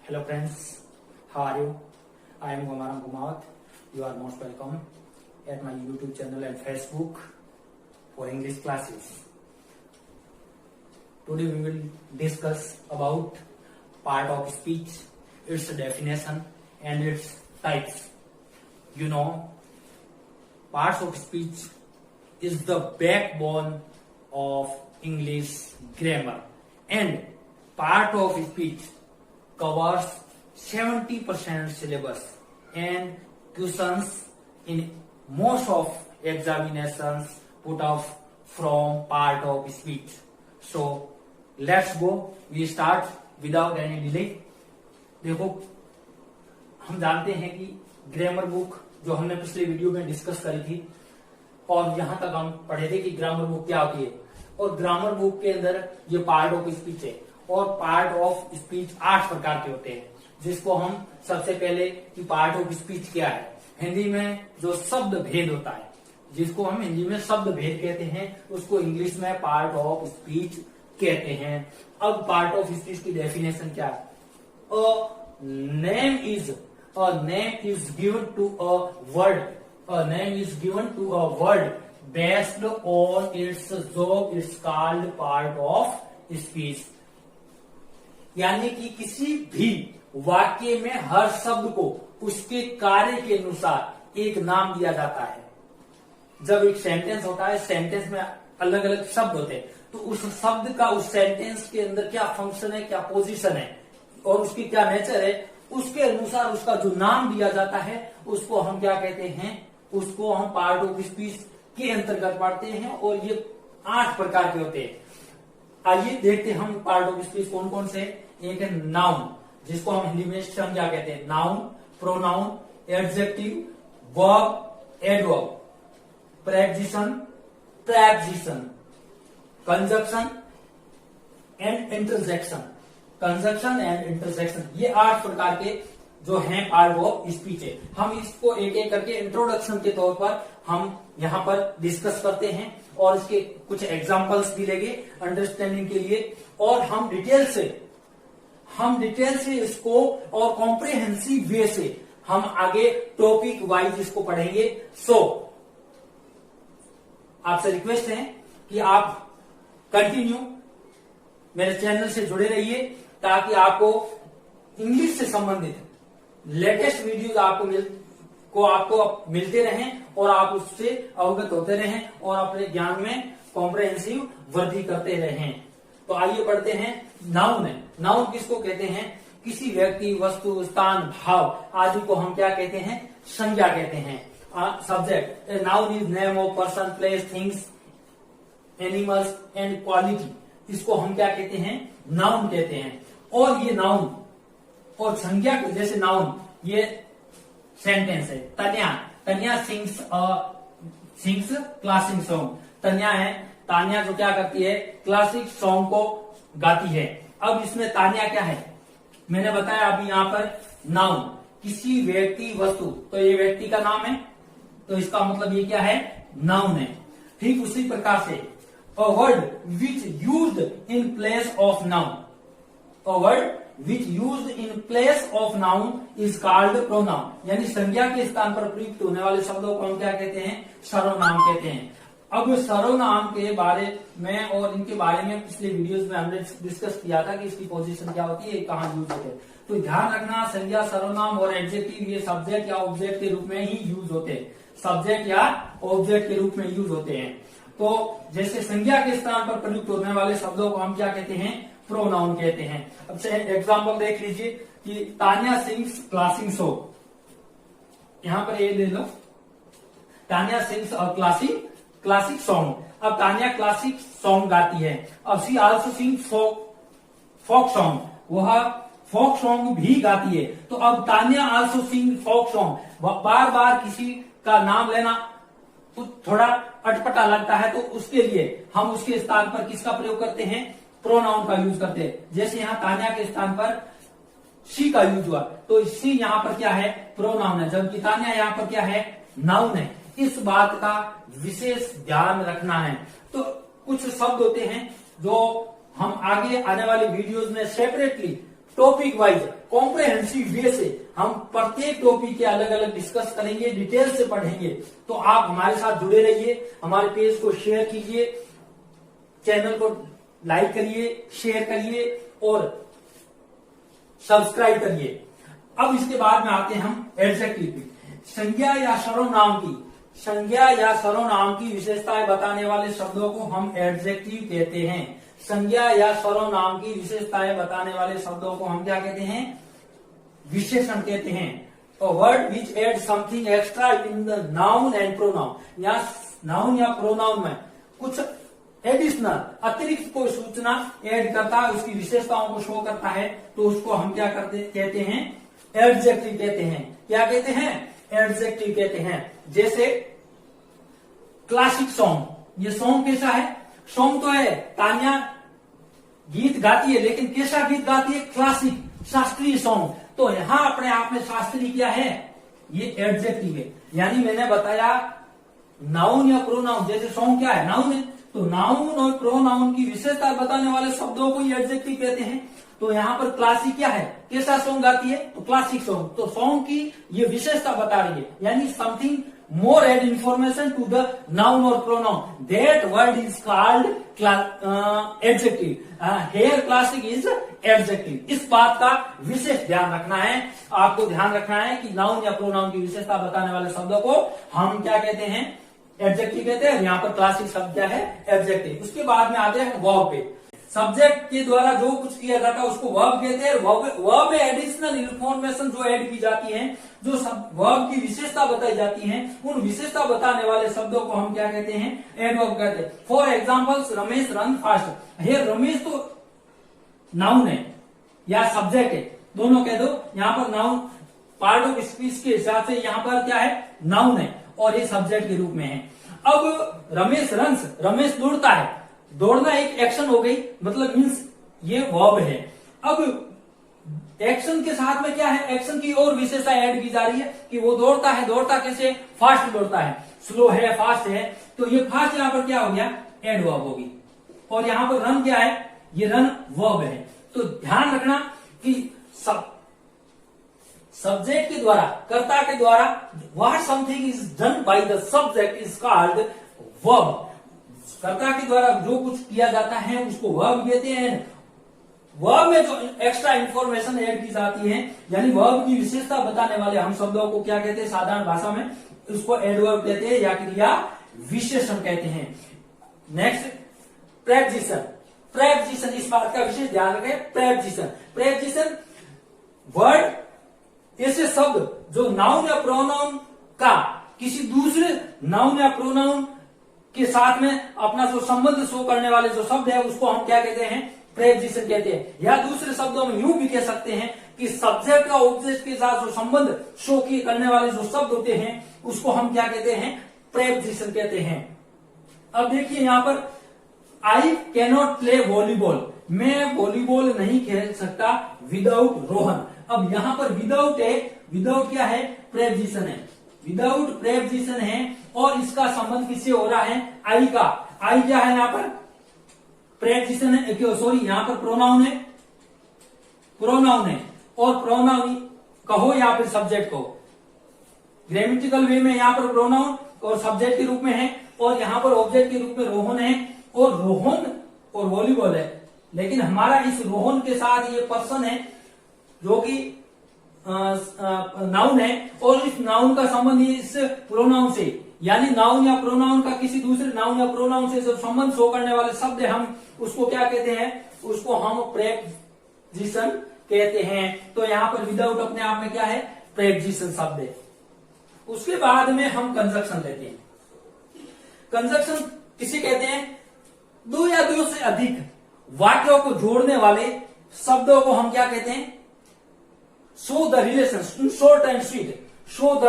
Hello friends, how are you? I am Gomaram Gumawat. You are most welcome at my YouTube channel and Facebook for English classes. Today we will discuss about part of speech, its definition and its types. You know, parts of speech is the backbone of English grammar, and part of speech covers 70% syllabus and questions in most of examinations put off from part of speech. So let's go, we start without any delay. देखो, हम जानते हैं कि grammar book जो हमने पिछले video में discuss करी थी और यहां तक हम पढ़े थे कि ग्रामर बुक क्या होती है, और ग्रामर बुक के अंदर ये पार्ट ऑफ स्पीच है और पार्ट ऑफ स्पीच 8 प्रकार के होते हैं, जिसको हम सबसे पहले कि पार्ट ऑफ स्पीच क्या है, हिंदी में जो शब्द भेद होता है, जिसको हम हिंदी में शब्द भेद कहते हैं, उसको इंग्लिश में पार्ट ऑफ स्पीच कहते हैं। अब पार्ट ऑफ स्पीच की डेफिनेशन क्या है? A name is given to a word, a name is given to a word based on its job, it's called part of speech. यानी कि किसी भी वाक्य में हर शब्द को उसके कार्य के अनुसार एक नाम दिया जाता है। जब एक सेंटेंस होता है, सेंटेंस में अलग अलग शब्द होते हैं, तो उस शब्द का उस सेंटेंस के अंदर क्या फंक्शन है, क्या पोजीशन है और उसकी क्या नेचर है, उसके अनुसार उसका जो नाम दिया जाता है उसको हम क्या कहते हैं, उसको हम पार्ट ऑफ स्पीच के अंतर्गत पढ़ते हैं। और ये 8 प्रकार के होते हैं। आइए देखते हैं हम पार्ट ऑफ स्पीच कौन कौन से। एक है नाउन, जिसको हम हिंदी में संज्ञा कहते हैं। Noun, pronoun, adjective, verb, adverb, preposition, preposition, conjunction and interjection. Conjunction and interjection, ये 8 प्रकार के जो हैं पार्ट ऑफ स्पीच है। हम इसको एक एक करके इंट्रोडक्शन के तौर पर हम यहाँ पर डिस्कस करते हैं और इसके कुछ एग्जांपल्स भी लेंगे अंडरस्टैंडिंग के लिए, और हम डिटेल से इसको और कॉम्प्रिहेंसिव वे से हम आगे टॉपिक वाइज इसको पढ़ेंगे। सो आपसे रिक्वेस्ट है कि आप कंटिन्यू मेरे चैनल से जुड़े रहिए ताकि आपको इंग्लिश से संबंधित लेटेस्ट वीडियोज आपको मिलते रहें और आप उससे अवगत होते रहें और अपने ज्ञान में कॉम्प्रिहेंसिव वृद्धि करते रहें। तो आइए पढ़ते हैं। नाउन है। नाउन किसको कहते हैं? किसी व्यक्ति, वस्तु, स्थान, भाव आदि को हम क्या कहते हैं? संज्ञा कहते हैं। Subject, noun is name of person, place, things, animals and quality, इसको हम क्या कहते हैं? नाउन कहते हैं। और ये नाउन और संज्ञा, जैसे नाउन, ये सेंटेंस है। तन्या सिंग्स क्लासिक सॉन्ग। तन्या है, तान्या जो क्या करती है? क्लासिक सॉन्ग को गाती है। अब इसमें तान्या क्या है? मैंने बताया अभी यहाँ पर नाउन, किसी व्यक्ति, वस्तु, तो ये व्यक्ति का नाम है, तो इसका मतलब ये क्या है? नाउन है। ठीक उसी प्रकार से a word which used in place of noun, a word which used in place of noun is called pronoun, यानी संज्ञा के स्थान पर प्रयुक्त होने वाले शब्दों को हम क्या कहते हैं? सर्वनाम कहते हैं। अब सर्वनाम के बारे में और इनके बारे में पिछले वीडियोस में हमने डिस्कस किया था कि इसकी पोजीशन क्या होती है, कहाँ यूज होते हैं। तो ध्यान रखना, संज्ञा, सर्वनाम और एडजेक्टिव ये सब्जेक्ट या ऑब्जेक्ट के रूप में ही यूज होते हैं। सब्जेक्ट या ऑब्जेक्ट के रूप में यूज होते हैं। तो जैसे संज्ञा के स्थान पर प्रयुक्त होने वाले शब्दों को हम क्या कहते हैं? प्रोनाउन कहते हैं। अब से एग्जाम्पल देख लीजिए कि तान्या सिंग्स क्लासिक सॉन्ग, यहां पर ये ले लो, तान्या सिंग्स और क्लासिक सॉन्ग। अब तान्या क्लासिक सॉन्ग गाती है। अब सी आल्सो सिंग फोक सॉन्ग, वह फोक सॉन्ग भी गाती है। तो अब तान्या आल्सो सिंग फोक सॉन्ग, बार बार किसी का नाम लेना तो थोड़ा अटपटा लगता है, तो उसके लिए हम उसके स्थान पर किसका प्रयोग करते हैं? प्रोनाउन का यूज करते हैं। जैसे यहाँ तान्या के स्थान पर शी का यूज हुआ, तो शी यहाँ पर क्या है? प्रोनाउन है, जबकि तान्या यहाँ पर क्या है? नाउन है। इस बात का विशेष ध्यान रखना है। तो कुछ शब्द होते हैं जो हम आगे आने वाली वीडियोस में सेपरेटली टॉपिक वाइज कॉम्प्रिहेंसिव वे से हम प्रत्येक टॉपिक के अलग अलग डिस्कस करेंगे, डिटेल से पढ़ेंगे। तो आप हमारे साथ जुड़े रहिए, हमारे पेज को शेयर कीजिए, चैनल को लाइक करिए, शेयर करिए और सब्सक्राइब करिए। अब इसके बाद में आते हैं हम एडजेक्टिव। संज्ञा या सर्वनाम की विशेषताएं बताने वाले शब्दों को हम एडजेक्टिव कहते हैं। संज्ञा या सर्वनाम की विशेषताएं बताने वाले शब्दों को हम क्या कहते हैं? विशेषण कहते हैं। तो word which add something extra in the noun and pronoun, या नाउन या प्रोनाउन में कुछ एडिशनल अतिरिक्त कोई सूचना ऐड करता है, उसकी विशेषताओं को शो करता है, तो उसको हम क्या कहते हैं? एडजेक्टिव कहते हैं। क्या कहते हैं? एडजेक्टिव कहते हैं। जैसे क्लासिक सॉन्ग, ये सॉन्ग कैसा है? सॉन्ग तो है, तान्या गीत गाती है, लेकिन कैसा गीत गाती है? क्लासिक, शास्त्रीय सॉन्ग। तो यहां अपने आप में शास्त्रीय क्या है? ये एडजेक्टिव है। यानी मैंने बताया नाउन या प्रोनाउन, जैसे सॉन्ग क्या है? नाउन है, तो नाउन और प्रोनाउन की विशेषता बताने वाले शब्दों को एडजेक्टिव कहते हैं। तो यहाँ पर क्लासिक क्या है? कैसा सॉन्ग गाती है? तो क्लासिक सॉन्ग। तो सॉन्ग की ये विशेषता बता रही है, यानी something more add information to the noun और pronoun, that word is called adjective. Here classic is adjective. इस बात का विशेष ध्यान रखना है, आपको ध्यान रखना है कि नाउन या प्रोनाउन की विशेषता बताने वाले शब्दों को हम क्या कहते हैं? एडजेक्टिव कहते हैं। यहाँ पर क्लासिक शब्द क्या है? एडजेक्टिव। उसके बाद में आते हैं वर्ब पे। सब्जेक्ट के द्वारा जो कुछ किया जाता है उसको वर्ब कहते हैं। वर्ब में एडिशनल इंफॉर्मेशन जो ऐड की जाती है, जो सब वर्ब की विशेषता बताई जाती है, उन विशेषता बताने वाले शब्दों को हम क्या कहते हैं? एडवर्ब कहते हैं। For examples, Ramesh run fast. Here Ramesh तो नाउन है या सब्जेक्ट है, दोनों कह दो। यहाँ पर नाउन पार्ट ऑफ स्पीच के हिसाब से यहाँ पर क्या है? नाउन है और ये सब्जेक्ट के रूप में है। अब रमेश रन्स, रमेश दौड़ता है। दौड़ना एक एक्शन हो गई, मतलब मीन्स ये वर्ब है। अब एक्शन के साथ में क्या है? एक्शन की और विशेषता ऐड की जा रही है कि वो दौड़ता है। दौड़ता कैसे? फास्ट दौड़ता है, स्लो है, फास्ट है। तो ये फास्ट यहाँ पर क्या हो गया? एडवर्ब होगी। और यहाँ पर रन क्या है? ये रन वर्ब है। तो ध्यान रखना कि सब्जेक्ट के द्वारा, कर्ता के द्वारा what something is done by the subject is called verb. कर्ता के द्वारा जो कुछ किया जाता है उसको वर्ब कहते हैं। वर्ब में जो एक्स्ट्रा इंफॉर्मेशन ऐड की जाती है, यानी वर्ब की विशेषता बताने वाले हम शब्दों को क्या कहते हैं? साधारण भाषा में उसको एडवर्ब कहते हैं या क्रिया विशेषण कहते हैं। Next, preposition. प्रेपोजिशन, इस बात का विशेष ध्यान रखें। प्रेपोजिशन, प्रेपोजिशन वर्ड ऐसे शब्द जो नाउन या प्रोनाउन का किसी दूसरे नाउन या प्रोनाउन के साथ में अपना जो संबंध शो करने वाले जो शब्द है उसको हम क्या कहते हैं? प्रेपोजिशन कहते हैं। या दूसरे शब्दों में यूं भी कह सकते हैं कि सब्जेक्ट का ऑब्जेक्ट के साथ जो संबंध शो करने वाले जो शब्द होते हैं उसको हम क्या कहते हैं? प्रेपोजिशन कहते हैं। अब देखिए यहाँ पर, आई कैनॉट प्ले वॉलीबॉल, मैं वॉलीबॉल नहीं खेल सकता विदाउट रोहन। अब यहाँ पर विदाउट है, विदाउट क्या है? प्रेपोजिशन है। विदाउट प्रेपोजिशन है और इसका संबंध किससे हो रहा है? आई का। आई क्या है यहाँ पर? प्रेपोजिशन है, सॉरी यहाँ पर प्रोनाउन है, प्रोनाउन है। और प्रोनाउन कहो या फिर सब्जेक्ट को, ग्रामेटिकल वे में यहाँ पर प्रोनाउन और सब्जेक्ट के रूप में है, और यहाँ पर ऑब्जेक्ट के रूप में रोहन है। और रोहन और वॉलीबॉल है, लेकिन हमारा इस रोहन के साथ ये पर्सन है जो कि नाउन है, और इस नाउन का संबंध इस प्रोनाउन से, यानी नाउन या प्रोनाउन का किसी दूसरे नाउन या प्रोनाउन से जो संबंध शो करने वाले शब्द है, हम उसको क्या कहते हैं? उसको हम प्रेपोजिशन कहते हैं। तो यहाँ पर विदाउट अपने आप में क्या है? प्रेपोजिशन शब्द है। उसके बाद में हम कंजक्शन लेते हैं। कंजक्शन किसे कहते हैं? दो या दो से अधिक वाक्यों को जोड़ने वाले शब्दों को हम क्या कहते हैं? Show the relation, short and sweet, show the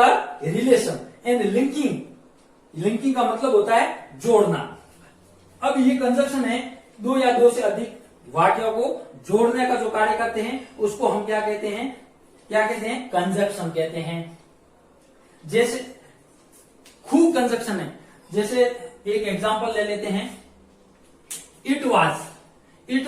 relation and linking. Linking का मतलब होता है जोड़ना। अब ये कंजक्शन है, दो या दो से अधिक वाक्यों को जोड़ने का जो कार्य करते हैं उसको हम क्या कहते हैं? क्या कहते हैं? कंजक्शन कहते हैं। जैसे खूब कंजक्शन है, जैसे एक एग्जांपल ले लेते हैं। It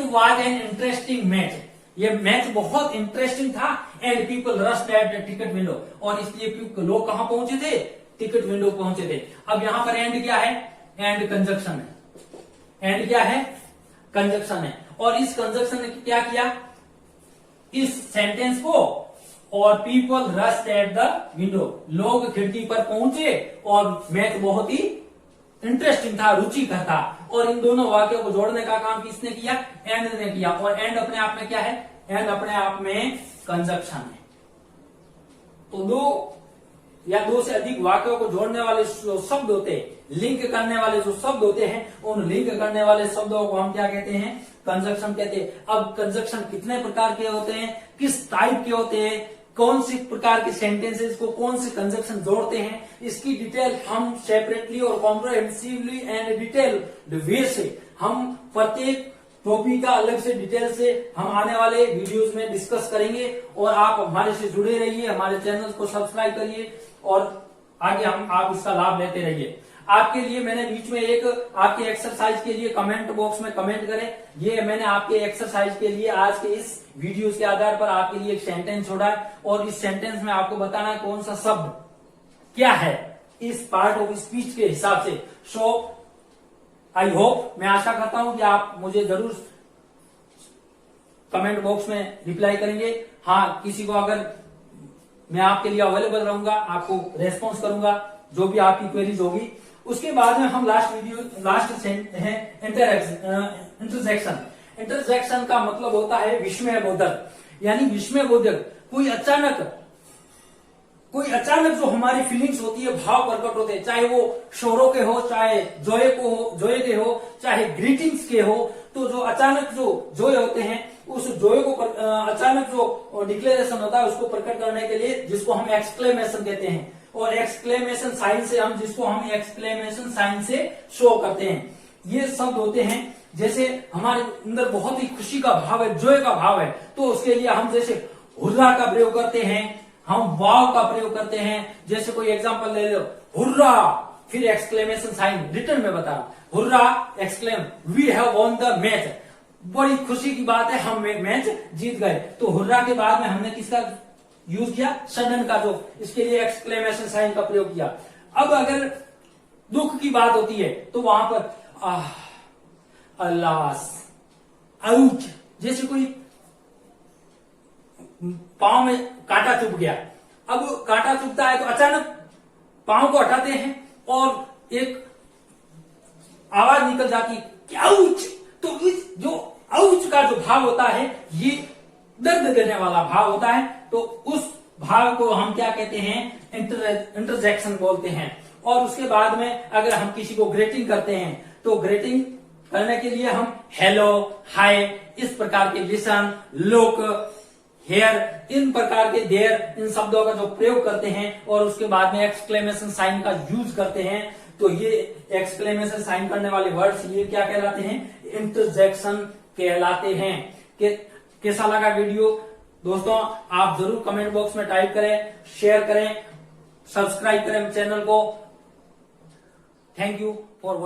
was an interesting match. ये मैच बहुत इंटरेस्टिंग था and people rushed at the ticket window, और इसलिए लोग कहां पहुंचे थे, टिकट विंडो पहुंचे थे। अब यहां पर एंड क्या है, एंड कंजक्शन है, एंड क्या है, कंजक्शन है। और इस कंजक्शन ने क्या किया, इस सेंटेंस को, और people rushed at the window, लोग खिड़की पर पहुंचे और मैच बहुत ही इंटरेस्टिंग था, रुचिकर था। और इन दोनों वाक्यों को जोड़ने का काम किसने किया, एंड ने किया। और एंड अपने आप में क्या है, एंड अपने आप में कंजक्शन है। तो दो या दो से अधिक वाक्यों को जोड़ने वाले जो शब्द होते हैं, लिंक करने वाले जो शब्द होते हैं, उन लिंक करने वाले शब्दों को हम क्या कहते हैं, कंजक्शन कहते हैं। अब कंजक्शन कितने प्रकार के होते हैं, किस टाइप के होते हैं, कौन सी प्रकार के सेंटेंसेस को कौन से कंजक्शन जोड़ते हैं, इसकी डिटेल हम सेपरेटली और कॉम्प्रिहेंसिवली एंड डिटेल्ड वे से हम प्रत्येक टॉपिक का अलग से डिटेल से हम आने वाले वीडियोस में डिस्कस करेंगे। और आप हमारे से जुड़े रहिए, हमारे चैनल को सब्सक्राइब करिए और आगे आप इसका लाभ लेते रहिए। आपके लिए मैंने बीच में एक आपके एक्सरसाइज के लिए कमेंट बॉक्स में कमेंट करें, ये मैंने आपके एक्सरसाइज के लिए आज के इस वीडियो के आधार पर आपके लिए एक सेंटेंस छोड़ा है, और इस सेंटेंस में आपको बताना है कौन सा शब्द क्या है इस पार्ट ऑफ स्पीच के हिसाब से। सो आई होप, मैं आशा करता हूं कि आप मुझे जरूर कमेंट बॉक्स में रिप्लाई करेंगे। हाँ, किसी को अगर मैं आपके लिए अवेलेबल रहूंगा, आपको रेस्पॉन्स करूंगा जो भी आपकी क्वेरीज होगी। उसके बाद में हम लास्ट है इंटरजेक्शन। इंटरजेक्शन का मतलब होता है विस्मय बोधक, यानी विस्मय बोधक कोई अचानक जो हमारी फीलिंग्स होती है, भाव प्रकट होते हैं, चाहे वो शोरों के हो, चाहे जोए के हो, चाहे ग्रीटिंग्स के हो। तो जो अचानक जो जोए होते हैं, उस जोए को अचानक जो डिक्लेरेशन होता है उसको प्रकट करने के लिए, जिसको हम एक्सक्लेमेशन कहते हैं, और एक्सक्लेमेशन साइन से हम एक्सक्लेमेशन साइन से शो करते हैं। ये शब्द होते हैं, जैसे हमारे अंदर बहुत ही खुशी का भाव है, जोए का भाव है, तो उसके लिए हम जैसे हुर्रा का प्रयोग करते हैं, हम वाव का प्रयोग करते हैं। जैसे कोई एग्जांपल ले लो, हुर्रा, फिर एक्सक्लेमेशन साइन, रिटर्न में बता, hurrah exclaim, we have won the match, बड़ी खुशी की बात है, हम मैच जीत गए। तो हुर्रा के बाद में हमने किसका यूज किया, सडन का, जो इसके लिए एक्सक्लेमेशन साइन का प्रयोग किया। अब अगर दुख की बात होती है तो वहां पर अल्लास, आउच, जैसे कोई पांव में कांटा चुभ गया। अब कांटा चुभता है तो अचानक पांव को हटाते हैं और एक आवाज निकल जाती है कि आउच। तो इस जो आउच का जो भाव होता है, ये दर्द देने वाला भाव होता है। तो उस भाव को हम क्या कहते हैं, इंटरजेक्शन बोलते हैं। और उसके बाद में अगर हम किसी को ग्रीटिंग करते हैं, तो ग्रीटिंग करने के लिए हम हेलो, हाय, इस प्रकार के लिसन, लुक, हेयर, इन प्रकार के देयर, इन शब्दों का जो प्रयोग करते हैं, और उसके बाद में एक्सक्लेमेशन साइन का यूज करते हैं। तो ये एक्सक्लेमेशन साइन करने वाले वर्ड्स ये क्या कहलाते हैं, इंटरजेक्शन कहलाते हैं। कैसा लगा वीडियो दोस्तों, आप जरूर कमेंट बॉक्स में टाइप करें, शेयर करें, सब्सक्राइब करें चैनल को। Thank you for watching.